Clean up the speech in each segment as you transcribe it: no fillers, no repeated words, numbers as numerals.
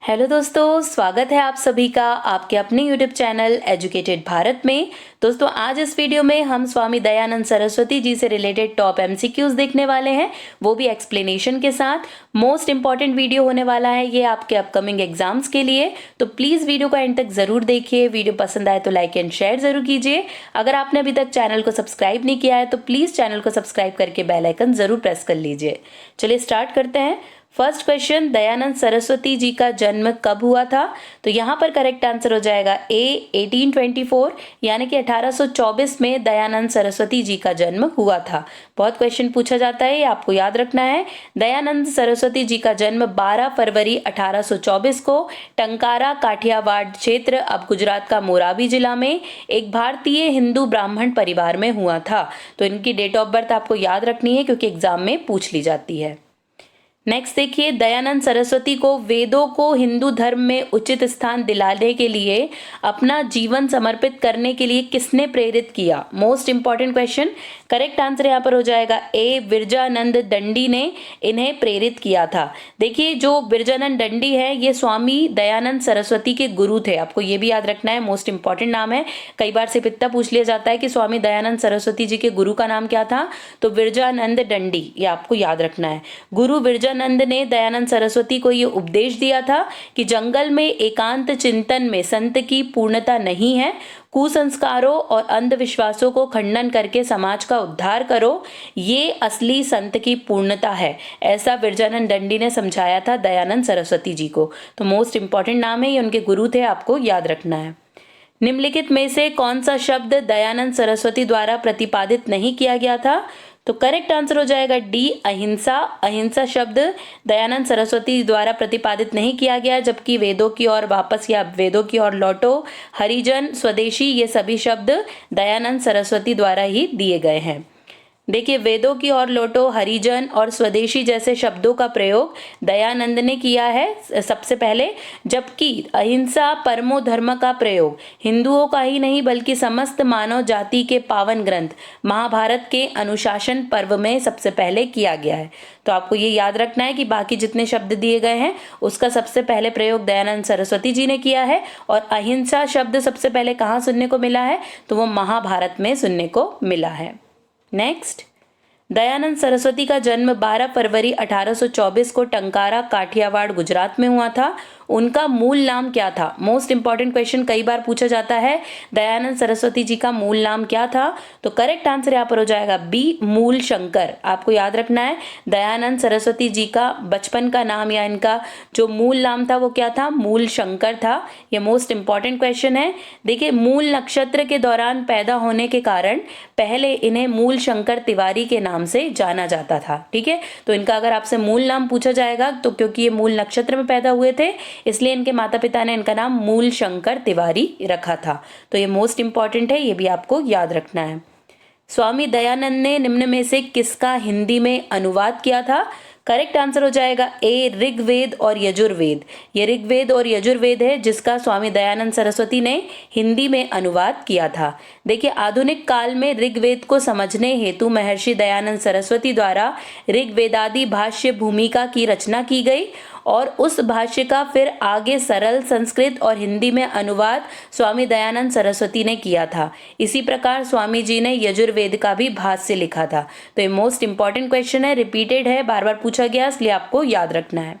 Hello दोस्तों, स्वागत है आप सभी का आपके अपने यूट्यूब चैनल एजुकेटेड भारत में। दोस्तों, आज इस वीडियो में हम स्वामी दयानंद सरस्वती जी से रिलेटेड टॉप एमसीक्यूज देखने वाले हैं, वो भी एक्सप्लेनेशन के साथ। मोस्ट इंपॉर्टेंट वीडियो होने वाला है ये आपके अपकमिंग एग्जाम्स के लिए, तो प्लीज़ वीडियो को एंड तक ज़रूर देखिए। वीडियो पसंद आए तो लाइक एंड शेयर ज़रूर कीजिए। अगर आपने अभी तक चैनल को सब्सक्राइब नहीं किया है तो प्लीज़ चैनल को सब्सक्राइब करके बेल आइकन ज़रूर प्रेस कर लीजिए। चलिए स्टार्ट करते हैं। फर्स्ट क्वेश्चन, दयानंद सरस्वती जी का जन्म कब हुआ था? तो यहाँ पर करेक्ट आंसर हो जाएगा ए 1824, यानी कि 1824 में दयानंद सरस्वती जी का जन्म हुआ था। बहुत क्वेश्चन पूछा जाता है, ये आपको याद रखना है। दयानंद सरस्वती जी का जन्म 12 फरवरी 1824 को टंकारा काठियावाड़ क्षेत्र, अब गुजरात का मोराबी जिला में, एक भारतीय हिंदू ब्राह्मण परिवार में हुआ था। तो इनकी डेट ऑफ बर्थ आपको याद रखनी है क्योंकि एग्जाम में पूछ ली जाती है। नेक्स्ट देखिए, दयानंद सरस्वती को वेदों को हिंदू धर्म में उचित स्थान दिलाने के लिए अपना जीवन समर्पित करने के लिए किसने प्रेरित किया? Most important question. Correct answer यहाँ पर हो जाएगा ए विरजानंद दंडी ने इन्हें प्रेरित किया था। देखिए, जो विरजानंद दंडी है ये स्वामी दयानंद सरस्वती के गुरु थे, आपको ये भी याद रखना है, मोस्ट इंपॉर्टेंट नाम है। कई बार से इतना पूछ लिया जाता है कि स्वामी दयानंद सरस्वती जी के गुरु का नाम क्या था, तो विरजानंद दंडी, ये आपको याद रखना है। गुरु विरजानंद ने दयानंद सरस्वती को ये उपदेश दिया था कि जंगल में एकांत चिंतन में संत की पूर्णता नहीं है, कुसंस्कारों और अंधविश्वासों को खंडन करके समाज का उद्धार करो, ये असली संत की पूर्णता है। ऐसा विरजानंद दंडी ने समझाया था दयानंद सरस्वती जी को। तो मोस्ट इंपॉर्टेंट नाम है, ये उनके गुरु थे, आपको याद रखना है। निम्नलिखित में से कौन सा शब्द दयानंद सरस्वती द्वारा प्रतिपादित नहीं किया गया था? तो करेक्ट आंसर हो जाएगा डी अहिंसा। अहिंसा शब्द दयानंद सरस्वती द्वारा प्रतिपादित नहीं किया गया, जबकि वेदों की ओर वापस या वेदों की ओर लौटो, हरिजन, स्वदेशी, ये सभी शब्द दयानंद सरस्वती द्वारा ही दिए गए हैं। देखिए, वेदों की ओर लौटो, हरिजन और स्वदेशी जैसे शब्दों का प्रयोग दयानंद ने किया है सबसे पहले, जबकि अहिंसा परमो धर्म का प्रयोग हिंदुओं का ही नहीं बल्कि समस्त मानव जाति के पावन ग्रंथ महाभारत के अनुशासन पर्व में सबसे पहले किया गया है। तो आपको ये याद रखना है कि बाकी जितने शब्द दिए गए हैं उसका सबसे पहले प्रयोग दयानंद सरस्वती जी ने किया है, और अहिंसा शब्द सबसे पहले कहाँ सुनने को मिला है, तो वो महाभारत में सुनने को मिला है। नेक्स्ट, दयानंद सरस्वती का जन्म 12 फरवरी 1824 को टंकारा काठियावाड़ गुजरात में हुआ था। उनका मूल नाम क्या था? मोस्ट इंपॉर्टेंट क्वेश्चन, कई बार पूछा जाता है दयानंद सरस्वती जी का मूल नाम क्या था? तो करेक्ट आंसर यहाँ पर हो जाएगा बी मूल शंकर। आपको याद रखना है, दयानंद सरस्वती जी का बचपन का नाम या इनका जो मूल नाम था वो क्या था? मूल शंकर था। ये मोस्ट इंपॉर्टेंट क्वेश्चन है। देखिए, मूल नक्षत्र के दौरान पैदा होने के कारण पहले इन्हें मूल शंकर तिवारी के नाम से जाना जाता था। ठीक है, तो इनका अगर आपसे मूल नाम पूछा जाएगा तो क्योंकि ये मूल नक्षत्र में पैदा हुए थे इसलिए इनके माता पिता ने इनका नाम मूल शंकर तिवारी रखा था। तो ये मोस्ट इंपॉर्टेंट है, ये भी आपको याद रखना है। स्वामी दयानंद ने निम्न में से किसका हिंदी में अनुवाद किया था? करेक्ट आंसर हो जाएगा ए ऋग्वेद और यजुर्वेद। ये ऋग्वेद और यजुर्वेद है जिसका स्वामी दयानंद सरस्वती ने हिंदी में अनुवाद किया था। देखिए, आधुनिक काल में ऋग्वेद को समझने हेतु महर्षि दयानंद सरस्वती द्वारा ऋग्वेदादि भाष्य भूमिका की रचना की गई और उस भाष्य का फिर आगे सरल संस्कृत और हिंदी में अनुवाद स्वामी दयानंद सरस्वती ने किया था। इसी प्रकार स्वामी जी ने यजुर्वेद का भी भाष्य लिखा था। तो ये मोस्ट इंपॉर्टेंट क्वेश्चन है, रिपीटेड है, बार बार पूछा गया, इसलिए आपको याद रखना है।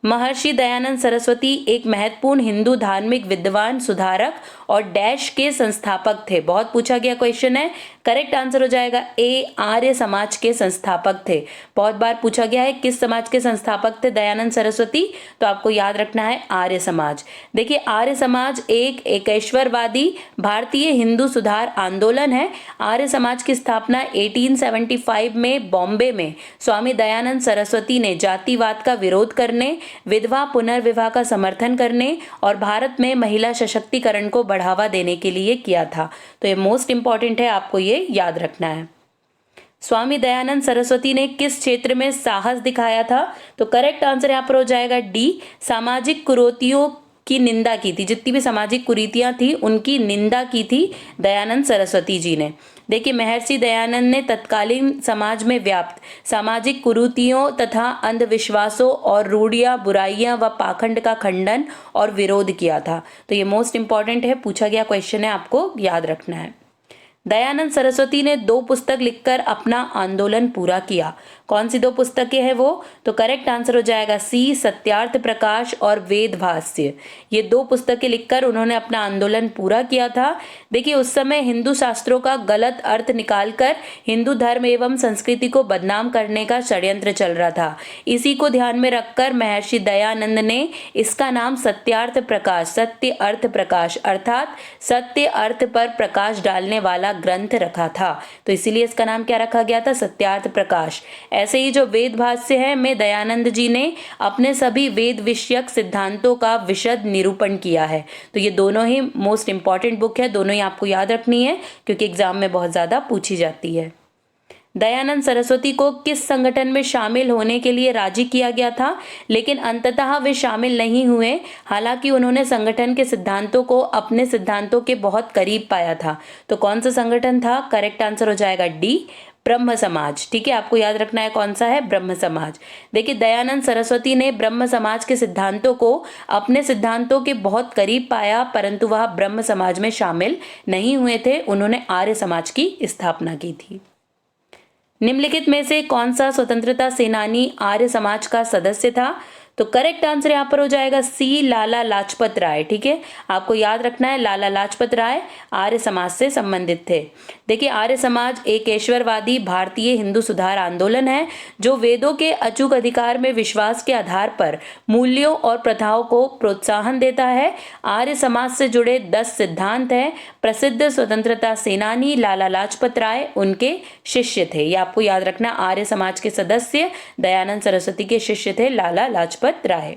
महर्षि दयानंद सरस्वती एक महत्वपूर्ण हिंदू धार्मिक विद्वान, सुधारक और डैश के संस्थापक थे। बहुत पूछा गया क्वेश्चन है। करेक्ट आंसर हो जाएगा ए आर्य समाज के संस्थापक थे। बहुत बार पूछा गया है किस समाज के संस्थापक थे दयानंद सरस्वती, तो आपको याद रखना है आर्य समाज। देखिए, आर्य समाज एक एकेश्वरवादी भारतीय हिंदू सुधार आंदोलन है। आर्य समाज की स्थापना 1875 में बॉम्बे में स्वामी दयानंद सरस्वती ने जातिवाद का विरोध करने, विधवा पुनर्विवाह का समर्थन करने और भारत में महिला सशक्तिकरण को बढ़ावा देने के लिए किया था। तो ये मोस्ट इंपॉर्टेंट है, आपको ये याद रखना है। स्वामी दयानंद सरस्वती ने किस क्षेत्र में साहस दिखाया था? तो करेक्ट आंसर यहाँ पर हो जाएगा डी सामाजिक कुरीतियों की निंदा की थी। जितनी भी सामाजिक कुरीतियां थी उनकी निंदा की थी दयानंद सरस्वती जी ने। देखिए महर्षि दयानंद ने तत्कालीन समाज में व्याप्त सामाजिक कुरीतियों तथा अंधविश्वासों और रूढ़ियां, बुराइयां व पाखंड का खंडन और विरोध किया था। तो ये मोस्ट इंपॉर्टेंट है, पूछा गया क्वेश्चन है, आपको याद रखना है। दयानंद सरस्वती ने 2 पुस्तक लिखकर अपना आंदोलन पूरा किया। कौन सी 2 पुस्तकें हैं वो? तो करेक्ट आंसर हो जाएगा सी, सत्यार्थ प्रकाश और वेद भाष्य। ये 2 पुस्तकें लिखकर उन्होंने अपना आंदोलन पूरा किया था। देखिए उस समय हिंदू शास्त्रों का गलत अर्थ निकालकर हिंदू धर्म एवं संस्कृति को बदनाम करने का षड्यंत्र चल रहा था। इसी को ध्यान में रखकर महर्षि दयानंद ने इसका नाम सत्यार्थ प्रकाश, सत्य अर्थ प्रकाश अर्थात सत्य अर्थ पर प्रकाश डालने वाला ग्रंथ रखा था। तो इसीलिए इसका नाम क्या रखा गया था? सत्यार्थ प्रकाश। ऐसे ही जो वेद भाष्य है में दयानंद जी ने अपने सभी वेद विषयक सिद्धांतों का विशद निरूपण किया है। तो ये दोनों ही मोस्ट इंपॉर्टेंट बुक है, दोनों ही आपको याद रखनी है क्योंकि एग्जाम में बहुत ज्यादा पूछी जाती है। दयानंद सरस्वती को किस संगठन में शामिल होने के लिए राजी किया गया था, लेकिन अंततः वे शामिल नहीं हुए। हालांकि उन्होंने संगठन के सिद्धांतों को अपने सिद्धांतों के बहुत करीब पाया था। तो कौन सा संगठन था? करेक्ट आंसर हो जाएगा डी, ब्रह्म समाज। ठीक है, आपको याद रखना है कौन सा है? ब्रह्म समाज। देखिए दयानंद सरस्वती ने ब्रह्म समाज के सिद्धांतों को अपने सिद्धांतों के बहुत करीब पाया, परंतु वह ब्रह्म समाज में शामिल नहीं हुए थे। उन्होंने आर्य समाज की स्थापना की थी। निम्नलिखित में से कौन सा स्वतंत्रता सेनानी आर्य समाज का सदस्य था? तो करेक्ट आंसर यहाँ पर हो जाएगा सी, लाला लाजपत राय। ठीक है, आपको याद रखना है लाला लाजपत राय आर्य समाज से संबंधित थे। देखिए आर्य समाज एक ईश्वरवादी भारतीय हिंदू सुधार आंदोलन है जो वेदों के अचूक अधिकार में विश्वास के आधार पर मूल्यों और प्रथाओं को प्रोत्साहन देता है। आर्य समाज से जुड़े 10 सिद्धांत हैं। प्रसिद्ध स्वतंत्रता सेनानी लाला लाजपत राय उनके शिष्य थे। ये आपको याद रखना, आर्य समाज के सदस्य दयानंद सरस्वती के शिष्य थे लाला लाजपत राय।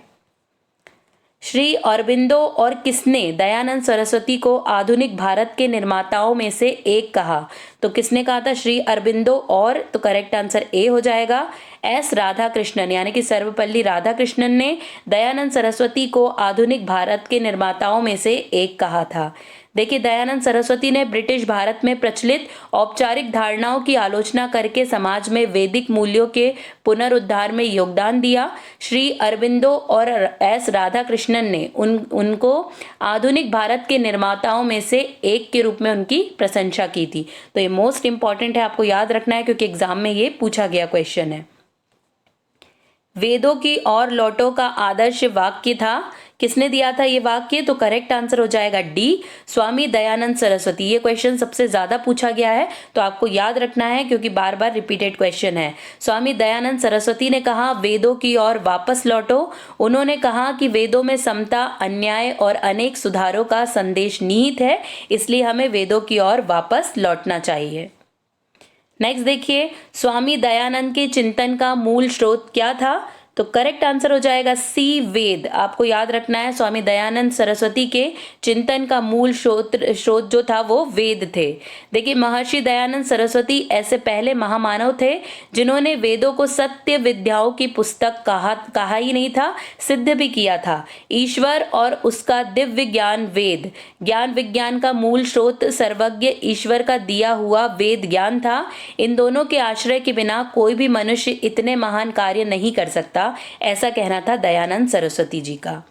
श्री अरबिंदो और किसने दयानंद सरस्वती को आधुनिक भारत के निर्माताओं में से एक कहा? तो किसने कहा था? श्री अरबिंदो और, तो करेक्ट आंसर ए हो जाएगा। एस राधाकृष्णन यानी कि सर्वपल्ली राधाकृष्णन ने दयानंद सरस्वती को आधुनिक भारत के निर्माताओं में से एक कहा था। देखिए दयानंद सरस्वती ने ब्रिटिश भारत में प्रचलित औपचारिक धारणाओं की आलोचना करके समाज में वैदिक मूल्यों के पुनरुद्धार में योगदान दिया। श्री अरबिंदो और एस राधाकृष्णन ने उनको आधुनिक भारत के निर्माताओं में से एक के रूप में उनकी प्रशंसा की थी। तो ये मोस्ट इंपॉर्टेंट है, आपको याद रखना है क्योंकि एग्जाम में ये पूछा गया क्वेश्चन है। वेदों की ओर लौटो का आदर्श वाक्य था, किसने दिया था ये वाक्य? तो करेक्ट आंसर हो जाएगा डी, स्वामी दयानंद सरस्वती। ये क्वेश्चन सबसे ज्यादा पूछा गया है तो आपको याद रखना है क्योंकि बार बार रिपीटेड क्वेश्चन है। स्वामी दयानंद सरस्वती ने कहा वेदों की ओर वापस लौटो। उन्होंने कहा कि वेदों में समता, अन्याय और अनेक सुधारों का संदेश निहित है, इसलिए हमें वेदों की ओर वापस लौटना चाहिए। नेक्स्ट देखिए, स्वामी दयानंद के चिंतन का मूल स्रोत क्या था? तो करेक्ट आंसर हो जाएगा सी, वेद। आपको याद रखना है स्वामी दयानंद सरस्वती के चिंतन का मूल स्रोत जो था वो वेद थे। देखिए महर्षि दयानंद सरस्वती ऐसे पहले महामानव थे जिन्होंने वेदों को सत्य विद्याओं की पुस्तक कहा ही नहीं था, सिद्ध भी किया था। ईश्वर और उसका दिव्य ज्ञान वेद, ज्ञान विज्ञान का मूल स्रोत सर्वज्ञ ईश्वर का दिया हुआ वेद ज्ञान था। इन दोनों के आश्रय के बिना कोई भी मनुष्य इतने महान कार्य नहीं कर सकता, ऐसा कहना था दयानंद सरस्वती जी का।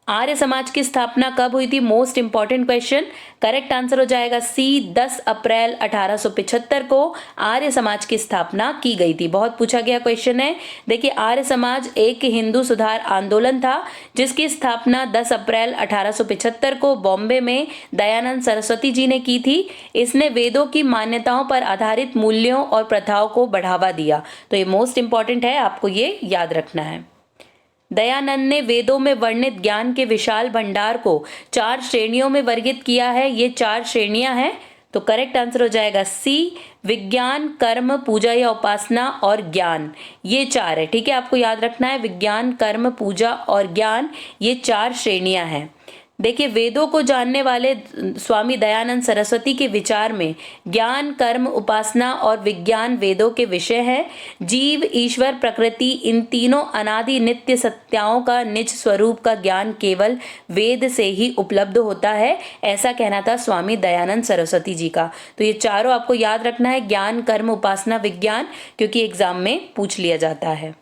आर्य समाज की स्थापना कब हुई थी? Most important question. Correct answer हो जाएगा सी, 10 अप्रैल 1875 को आर्य समाज की स्थापना की गई थी। बहुत पूछा गया क्वेश्चन है। देखिए आर्य समाज एक हिंदू सुधार आंदोलन था जिसकी स्थापना 10 अप्रैल 1875 को बॉम्बे में दयानंद सरस्वती जी ने की थी। इसने वेदों की मान्यताओं पर आधारित मूल्यों और प्रथाओं को बढ़ावा दिया। तो ये मोस्ट इंपॉर्टेंट है, आपको ये याद रखना है। दयानंद ने वेदों में वर्णित ज्ञान के विशाल भंडार को 4 श्रेणियों में वर्गित किया है। ये 4 श्रेणियां हैं। तो करेक्ट आंसर हो जाएगा सी, विज्ञान, कर्म, पूजा या उपासना और ज्ञान। ये 4 है। ठीक है, आपको याद रखना है विज्ञान, कर्म, पूजा और ज्ञान, ये 4 श्रेणियां हैं। देखिए, वेदों को जानने वाले स्वामी दयानंद सरस्वती के विचार में ज्ञान, कर्म, उपासना और विज्ञान वेदों के विषय है। जीव, ईश्वर, प्रकृति, इन तीनों अनादि नित्य सत्याओं का निज स्वरूप का ज्ञान केवल वेद से ही उपलब्ध होता है, ऐसा कहना था स्वामी दयानंद सरस्वती जी का। तो ये चारों आपको याद रखना है, ज्ञान, कर्म, उपासना, विज्ञान, क्योंकि एग्जाम में पूछ लिया जाता है।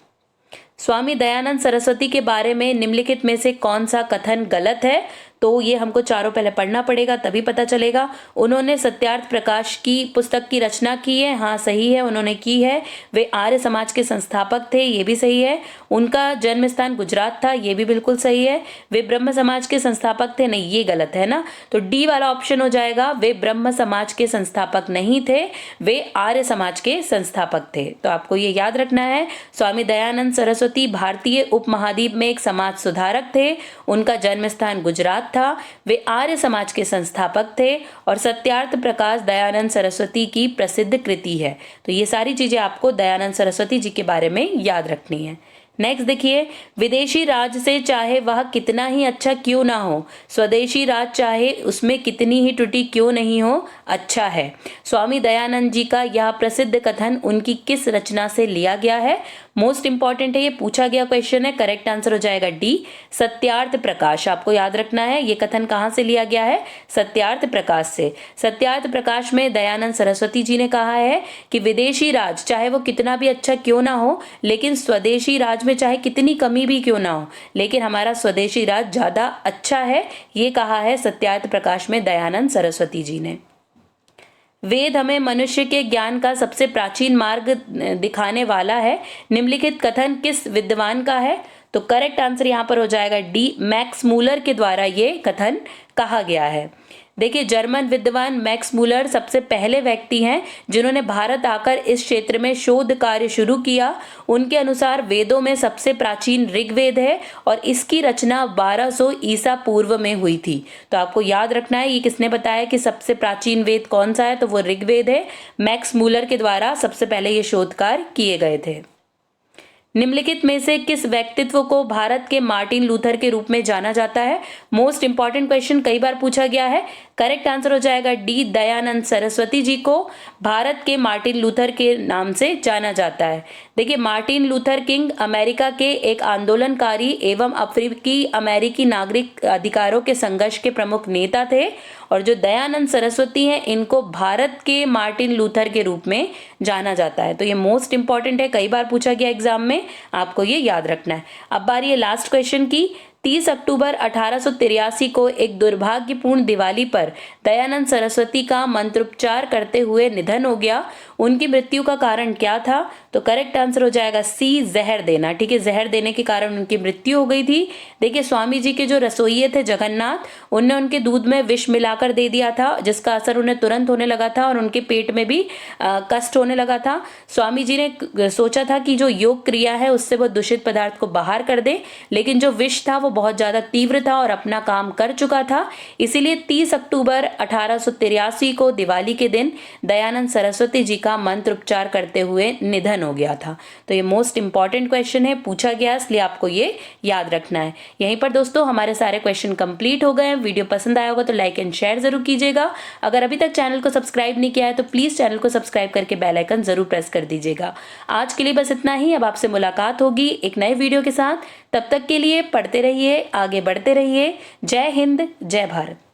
स्वामी दयानंद सरस्वती के बारे में निम्नलिखित में से कौन सा कथन गलत है? तो ये हमको चारों पहले पढ़ना पड़ेगा, तभी पता चलेगा। उन्होंने सत्यार्थ प्रकाश की पुस्तक की रचना की है, हाँ सही है, उन्होंने की है। वे आर्य समाज के संस्थापक थे, ये भी सही है। उनका जन्म स्थान गुजरात था, ये भी बिल्कुल सही है। वे ब्रह्म समाज के संस्थापक थे, नहीं ये गलत है ना, तो डी वाला ऑप्शन हो जाएगा। वे ब्रह्म समाज के संस्थापक नहीं थे, वे आर्य समाज के संस्थापक थे। तो आपको ये याद रखना है। स्वामी दयानंद सरस्वती भारतीय उपमहाद्वीप में एक समाज सुधारक थे, उनका जन्म स्थान गुजरात था, वे आर्य समाज के संस्थापक थे और सत्यार्थ प्रकाश दयानंद सरस्वती की प्रसिद्ध कृति है। तो ये सारी चीजें आपको दयानंद सरस्वती जी के बारे में याद रखनी है। नेक्स्ट देखिए, विदेशी राज से चाहे वह कितना ही अच्छा क्यों ना हो, स्वदेशी राज चाहे उसमें कितनी ही त्रुटि क्यों नहीं हो, अच्छा है। स्वामी दयानंद जी का यह प्रसिद्ध कथन उनकी किस रचना से लिया गया है? मोस्ट इंपॉर्टेंट है, ये पूछा गया क्वेश्चन है। करेक्ट आंसर हो जाएगा डी, सत्यार्थ प्रकाश। आपको याद रखना है ये कथन कहाँ से लिया गया है? सत्यार्थ प्रकाश से। सत्यार्थ प्रकाश में दयानंद सरस्वती जी ने कहा है कि विदेशी राज चाहे वो कितना भी अच्छा क्यों ना हो, लेकिन स्वदेशी राज में चाहे कितनी कमी भी क्यों ना हो, लेकिन हमारा स्वदेशी राज ज्यादा अच्छा है, ये कहा है सत्यार्थ प्रकाश में दयानंद सरस्वती जी ने। वेद हमें मनुष्य के ज्ञान का सबसे प्राचीन मार्ग दिखाने वाला है, निम्नलिखित कथन किस विद्वान का है? तो करेक्ट आंसर यहाँ पर हो जाएगा डी, मैक्स मूलर के द्वारा ये कथन कहा गया है। देखिए, जर्मन विद्वान मैक्स मूलर सबसे पहले व्यक्ति हैं जिन्होंने भारत आकर इस क्षेत्र में शोध कार्य शुरू किया। उनके अनुसार वेदों में सबसे प्राचीन ऋग्वेद है और इसकी रचना 1200 ईसा पूर्व में हुई थी। तो आपको याद रखना है, ये किसने बताया कि सबसे प्राचीन वेद कौन सा है? तो वो ऋग्वेद है। मैक्स मूलर के द्वारा सबसे पहले ये शोध कार्य किए गए थे। निम्नलिखित में से किस व्यक्तित्व को भारत के मार्टिन लूथर के रूप में जाना जाता है? मोस्ट इंपॉर्टेंट क्वेश्चन, कई बार पूछा गया है। करेक्ट आंसर हो जाएगा डी, दयानंद सरस्वती जी को भारत के मार्टिन लूथर के नाम से जाना जाता है। देखिए, मार्टिन लूथर किंग अमेरिका के एक आंदोलनकारी एवं अफ्रीकी अमेरिकी नागरिक अधिकारों के संघर्ष के प्रमुख नेता थे, और जो दयानंद सरस्वती हैं इनको भारत के मार्टिन लूथर के रूप में जाना जाता है। तो ये मोस्ट इंपॉर्टेंट है, कई बार पूछा गया एग्जाम में, आपको ये याद रखना है। अब बारी है लास्ट क्वेश्चन की। 30 अक्टूबर 1883 को एक दुर्भाग्यपूर्ण दिवाली पर दयानंद सरस्वती का मंत्रोच्चार करते हुए निधन हो गया। उनकी मृत्यु का कारण क्या था? तो करेक्ट आंसर हो जाएगा सी, जहर देना। ठीक है, जहर देने के कारण उनकी मृत्यु हो गई थी। देखिए, स्वामी जी के जो रसोइये थे जगन्नाथ, उनने उनके दूध में विष मिलाकर दे दिया था, जिसका असर उन्हें तुरंत होने लगा था और उनके पेट में भी कष्ट होने लगा था। स्वामी जी ने सोचा था कि जो योग क्रिया है उससे वो दूषित पदार्थ को बाहर कर दे, लेकिन जो विष था वो बहुत ज्यादा तीव्र था और अपना काम कर चुका था। इसीलिए 30 अक्टूबर 1883 को दिवाली के दिन दयानंद सरस्वती जी का मंत्रोच्चार करते हुए निधन हो गया था। तो ये मोस्ट इंपॉर्टेंट क्वेश्चन है, पूछा गया, इसलिए आपको ये याद रखना है। यहीं पर दोस्तों हमारे सारे क्वेश्चन कंप्लीट हो गए हैं। वीडियो पसंद आया होगा तो लाइक एंड शेयर जरूर कीजिएगा। अगर अभी तक चैनल को सब्सक्राइब नहीं किया है तो प्लीज चैनल को सब्सक्राइब करके बेल आइकन जरूर प्रेस कर दीजिएगा। आज के लिए बस इतना ही। अब आपसे मुलाकात होगी एक नए वीडियो के साथ। तब तक के लिए पढ़ते रहिए, आगे बढ़ते रहिए। जय हिंद, जय भारत।